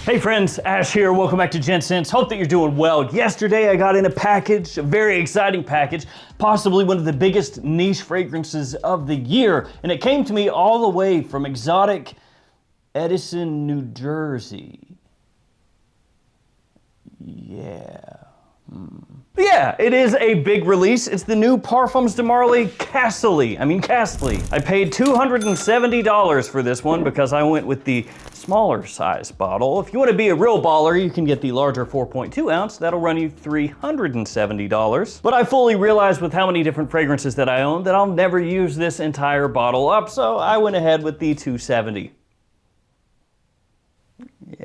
Hey friends, Ash here. Welcome back to Gents. Hope that you're doing well. Yesterday I got in a package, a very exciting package, possibly one of the biggest niche fragrances of the year, and it came to me all the way from exotic Edison, New Jersey. Yeah, it is a big release. It's the new Parfums de Marly Castley. I paid $270 for this one because I went with the smaller size bottle. If you want to be a real baller, you can get the larger 4.2 ounce. That'll run you $370. But I fully realized with how many different fragrances that I own that I'll never use this entire bottle up, so I went ahead with the $270.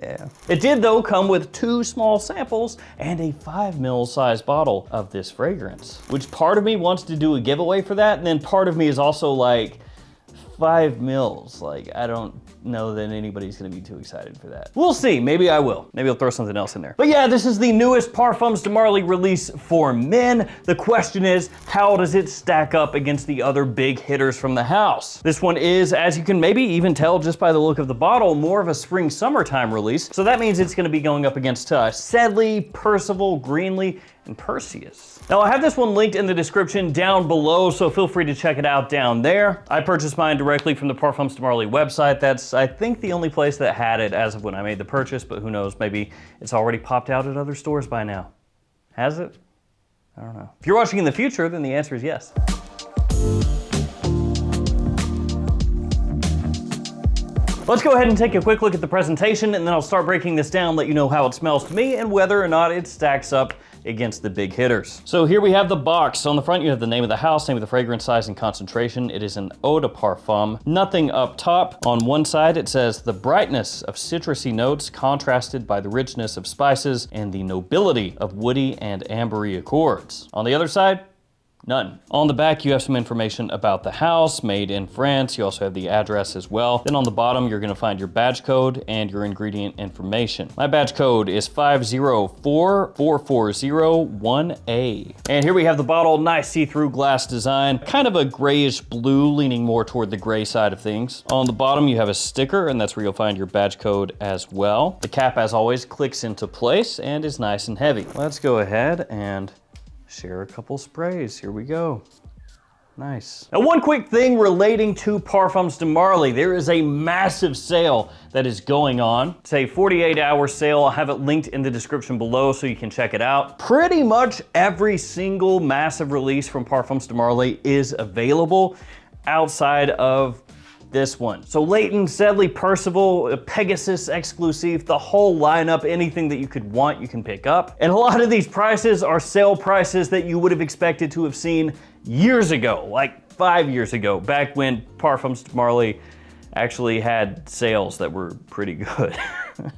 Yeah. It did though come with 2 small samples and a 5 ml size bottle of this fragrance, which part of me wants to do a giveaway for that, and then part of me is also like, 5 mils, like I don't know that anybody's gonna be too excited for that. We'll see, maybe I will. Maybe I'll throw something else in there. But yeah, this is the newest Parfums de Marly release for men. The question is, how does it stack up against the other big hitters from the house? This one is, as you can maybe even tell just by the look of the bottle, more of a spring-summertime release. So that means it's gonna be going up against Sedley, Percival, Greenlee, and Perseus. Now I have this one linked in the description down below, so feel free to check it out down there. I purchased mine directly from the Parfums de Marly website. That's, I think, the only place that had it as of when I made the purchase, but who knows, maybe it's already popped out at other stores by now. Has it? I don't know. If you're watching in the future, then the answer is yes. Let's go ahead and take a quick look at the presentation, and then I'll start breaking this down, let you know how it smells to me and whether or not it stacks up against the big hitters. So here we have the box. On the front you have the name of the house, name of the fragrance, size, and concentration. It is an eau de parfum. Nothing up top. On one side it says the brightness of citrusy notes contrasted by the richness of spices and the nobility of woody and ambery accords. On the other side, none. On the back, you have some information about the house, made in France. You also have the address as well. Then on the bottom, you're gonna find your badge code and your ingredient information. My badge code is 504440-1A. And here we have the bottle, nice see-through glass design, kind of a grayish blue, leaning more toward the gray side of things. On the bottom, you have a sticker, and that's where you'll find your badge code as well. The cap, as always, clicks into place and is nice and heavy. Let's go ahead and share a couple sprays. Here we go. Nice. Now, one quick thing relating to Parfums de Marly. There is a massive sale that is going on. It's a 48-hour sale. I'll have it linked in the description below so you can check it out. Pretty much every single massive release from Parfums de Marly is available outside of this one. So Leighton, Sedley, Percival, Pegasus exclusive, the whole lineup, anything that you could want, you can pick up. And a lot of these prices are sale prices that you would have expected to have seen years ago, like 5 years ago, back when Parfums de Marly actually had sales that were pretty good.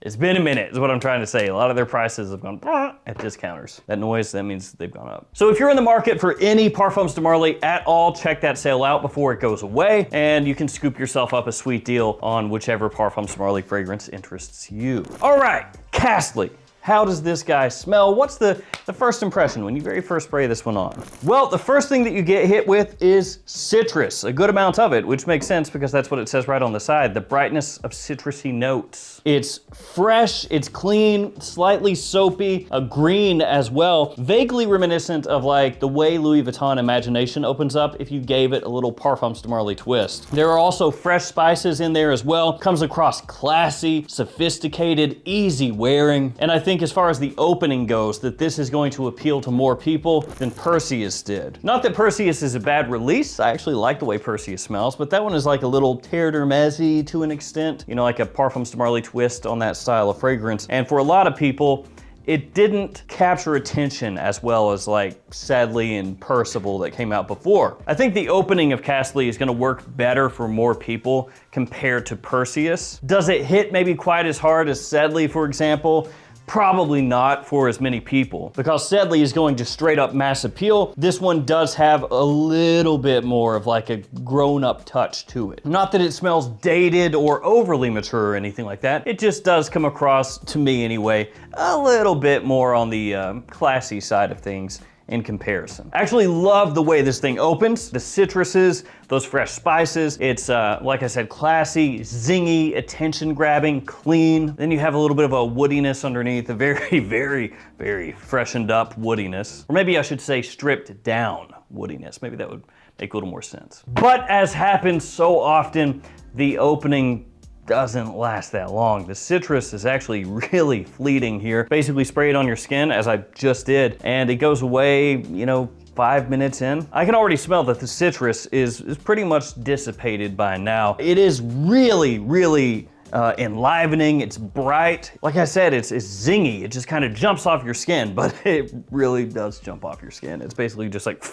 It's been a minute is what I'm trying to say. A lot of their prices have gone at discounters. That noise, that means they've gone up. So if you're in the market for any Parfums de Marly at all, check that sale out before it goes away, and you can scoop yourself up a sweet deal on whichever Parfums de Marly fragrance interests you. All right, Castley. How does this guy smell? What's the first impression when you very first spray this one on? Well, the first thing that you get hit with is citrus, a good amount of it, which makes sense because that's what it says right on the side, the brightness of citrusy notes. It's fresh, it's clean, slightly soapy, a green as well, vaguely reminiscent of like the way Louis Vuitton Imagination opens up if you gave it a little Parfums de Marly twist. There are also fresh spices in there as well. Comes across classy, sophisticated, easy wearing, and I think as far as the opening goes, that this is going to appeal to more people than Perseus did. Not that Perseus is a bad release. I actually like the way Perseus smells, but that one is like a little terre d'hermesy to an extent. You know, like a Parfums de Marly twist on that style of fragrance. And for a lot of people, it didn't capture attention as well as like Sedley and Percival that came out before. I think the opening of Castley is gonna work better for more people compared to Perseus. Does it hit maybe quite as hard as Sedley, for example? Probably not for as many people, because Sedley is going to straight up mass appeal. This one does have a little bit more of like a grown-up touch to it. Not that it smells dated or overly mature or anything like that. It just does come across, to me anyway, a little bit more on the classy side of things in comparison. I actually love the way this thing opens. The citruses, those fresh spices. It's, like I said, classy, zingy, attention-grabbing, clean. Then you have a little bit of a woodiness underneath, a very, very, very freshened up woodiness. Or maybe I should say stripped down woodiness. Maybe that would make a little more sense. But as happens so often, the opening doesn't last that long. The citrus is actually really fleeting here. Basically spray it on your skin, as I just did, and it goes away, you know, 5 minutes in. I can already smell that the citrus is pretty much dissipated by now. It is really, really enlivening. It's bright. Like I said, it's zingy. It just kind of jumps off your skin, but it really does jump off your skin. It's basically just like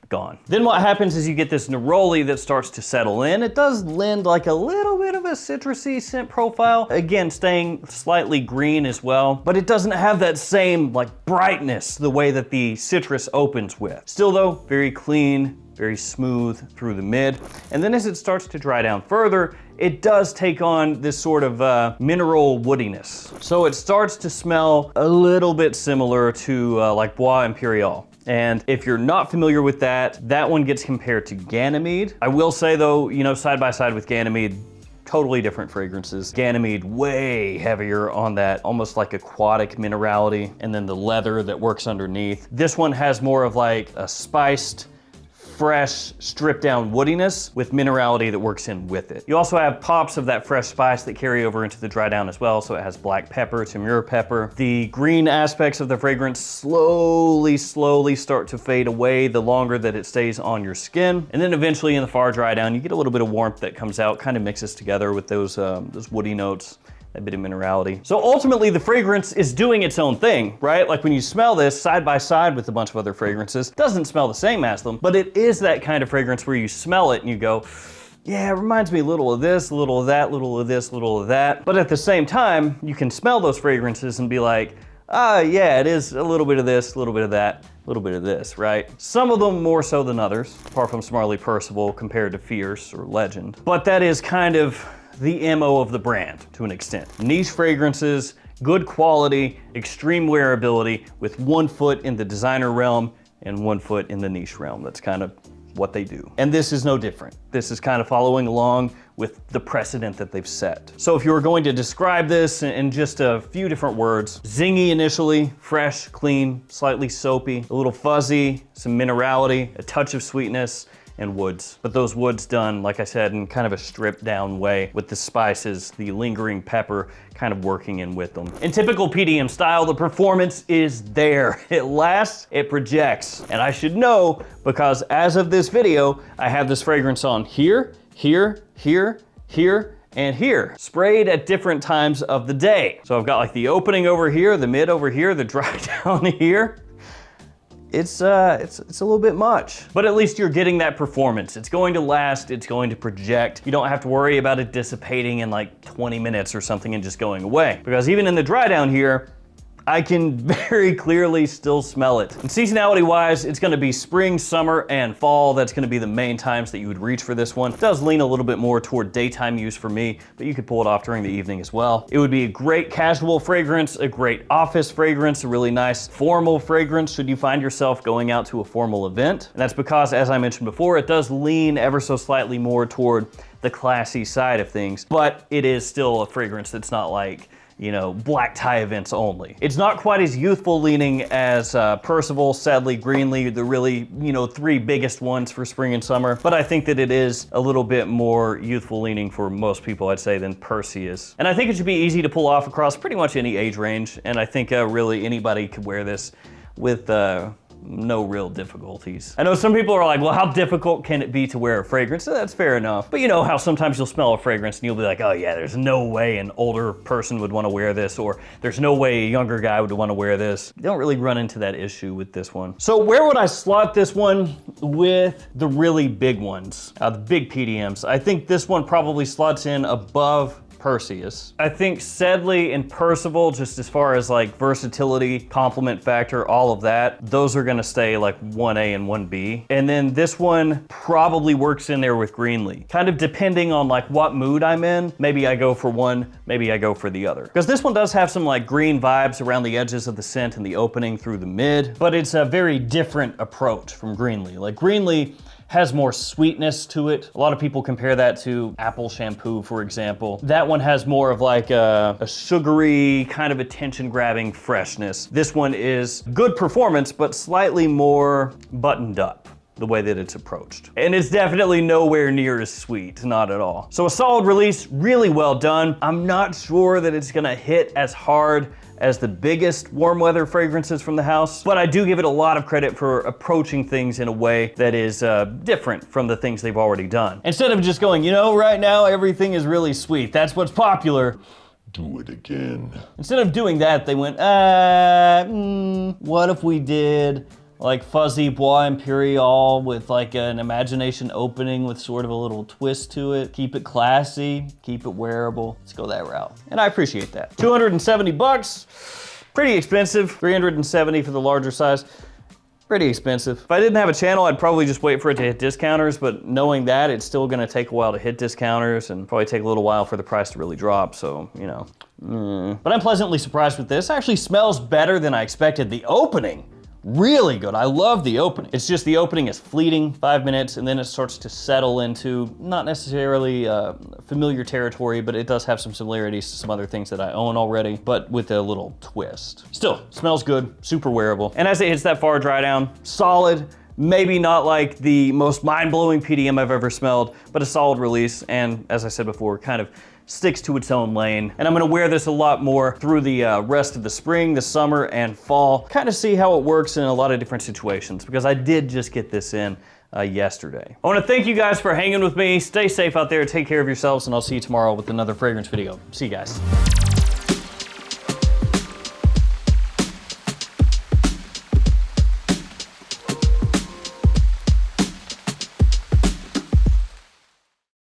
gone. Then what happens is you get this neroli that starts to settle in. It does lend like a little bit of a citrusy scent profile. Again, staying slightly green as well, but it doesn't have that same like brightness the way that the citrus opens with. Still though, very clean, very smooth through the mid. And then as it starts to dry down further, it does take on this sort of mineral woodiness. So it starts to smell a little bit similar to like Bois Imperial. And if you're not familiar with that, that one gets compared to Ganymede. I will say though, you know, side by side with Ganymede, totally different fragrances. Ganymede way heavier on that almost like aquatic minerality, and then the leather that works underneath. This one has more of like a spiced, fresh, stripped down woodiness with minerality that works in with it. You also have pops of that fresh spice that carry over into the dry down as well. So it has black pepper, Timur pepper. The green aspects of the fragrance slowly start to fade away the longer that it stays on your skin. And then eventually in the far dry down, you get a little bit of warmth that comes out, kind of mixes together with those woody notes. A bit of minerality. So ultimately the fragrance is doing its own thing, right? Like when you smell this side by side with a bunch of other fragrances, it doesn't smell the same as them, but it is that kind of fragrance where you smell it and you go, yeah, it reminds me a little of this, a little of that, a little of this, a little of that. But at the same time, you can smell those fragrances and be like, ah, yeah, it is a little bit of this, a little bit of that, a little bit of this, right? Some of them more so than others. Parfums Marley Percival compared to Fierce or Legend. But that is kind of the MO of the brand to an extent. Niche fragrances, good quality, extreme wearability, with 1 foot in the designer realm and 1 foot in the niche realm. That's kind of what they do. And this is no different. This is kind of following along with the precedent that they've set. So if you were going to describe this in just a few different words, zingy initially, fresh, clean, slightly soapy, a little fuzzy, some minerality, a touch of sweetness, and woods. But those woods done, like I said, in kind of a stripped down way with the spices, the lingering pepper kind of working in with them. In typical PDM style, the performance is there. It lasts, it projects. And I should know because as of this video, I have this fragrance on here, here, here, here, and here, sprayed at different times of the day. So I've got like the opening over here, the mid over here, the dry down here. It's a little bit much, but at least you're getting that performance. It's going to last, it's going to project. You don't have to worry about it dissipating in like 20 minutes or something and just going away. Because even in the dry down here, I can very clearly still smell it. And seasonality wise, it's gonna be spring, summer, and fall. That's gonna be the main times that you would reach for this one. It does lean a little bit more toward daytime use for me, but you could pull it off during the evening as well. It would be a great casual fragrance, a great office fragrance, a really nice formal fragrance should you find yourself going out to a formal event. And that's because, as I mentioned before, it does lean ever so slightly more toward the classy side of things, but it is still a fragrance that's not like, you know, black tie events only. It's not quite as youthful leaning as Percival, Sedley, Greenlee, the really, you know, 3 biggest ones for spring and summer. But I think that it is a little bit more youthful leaning for most people, I'd say, than Percy is. And I think it should be easy to pull off across pretty much any age range. And I think really anybody could wear this with no real difficulties. I know some people are like, well, how difficult can it be to wear a fragrance? So that's fair enough. But you know how sometimes you'll smell a fragrance and you'll be like, oh yeah, there's no way an older person would want to wear this, or there's no way a younger guy would want to wear this. You don't really run into that issue with this one. So where would I slot this one with the really big ones, the big PDMs? I think this one probably slots in above Perseus. I think Sedley and Percival, just as far as like versatility, complement factor, all of that, those are gonna stay like 1A and 1B. And then this one probably works in there with Greenlee. Kind of depending on like what mood I'm in, maybe I go for one, maybe I go for the other. Because this one does have some like green vibes around the edges of the scent and the opening through the mid, but it's a very different approach from Greenlee. Like Greenlee has more sweetness to it. A lot of people compare that to apple shampoo, for example. That one has more of like a sugary, kind of attention-grabbing freshness. This one is good performance, but slightly more buttoned up, the way that it's approached. And it's definitely nowhere near as sweet, not at all. So a solid release, really well done. I'm not sure that it's gonna hit as hard as the biggest warm weather fragrances from the house, but I do give it a lot of credit for approaching things in a way that is different from the things they've already done. Instead of just going, you know, right now everything is really sweet, that's what's popular. Do it again. Instead of doing that, they went, what if we did like fuzzy Bois Imperial with like an imagination opening with sort of a little twist to it. Keep it classy, keep it wearable. Let's go that route. And I appreciate that. 270 bucks, pretty expensive. 370 for the larger size, pretty expensive. If I didn't have a channel, I'd probably just wait for it to hit discounters, but knowing that, it's still gonna take a while to hit discounters and probably take a little while for the price to really drop, so, you know. But I'm pleasantly surprised with this. It actually smells better than I expected. The opening, really good. I love the opening. It's just the opening is fleeting, 5 minutes, and then it starts to settle into not necessarily familiar territory, but it does have some similarities to some other things that I own already, but with a little twist. Still, smells good, super wearable. And as it hits that far dry down, solid. Maybe not like the most mind-blowing PDM I've ever smelled, but a solid release. And as I said before, kind of sticks to its own lane. And I'm gonna wear this a lot more through the rest of the spring, the summer, and fall. Kind of see how it works in a lot of different situations, because I did just get this in yesterday. I wanna thank you guys for hanging with me. Stay safe out there, take care of yourselves, and I'll see you tomorrow with another fragrance video. See you guys.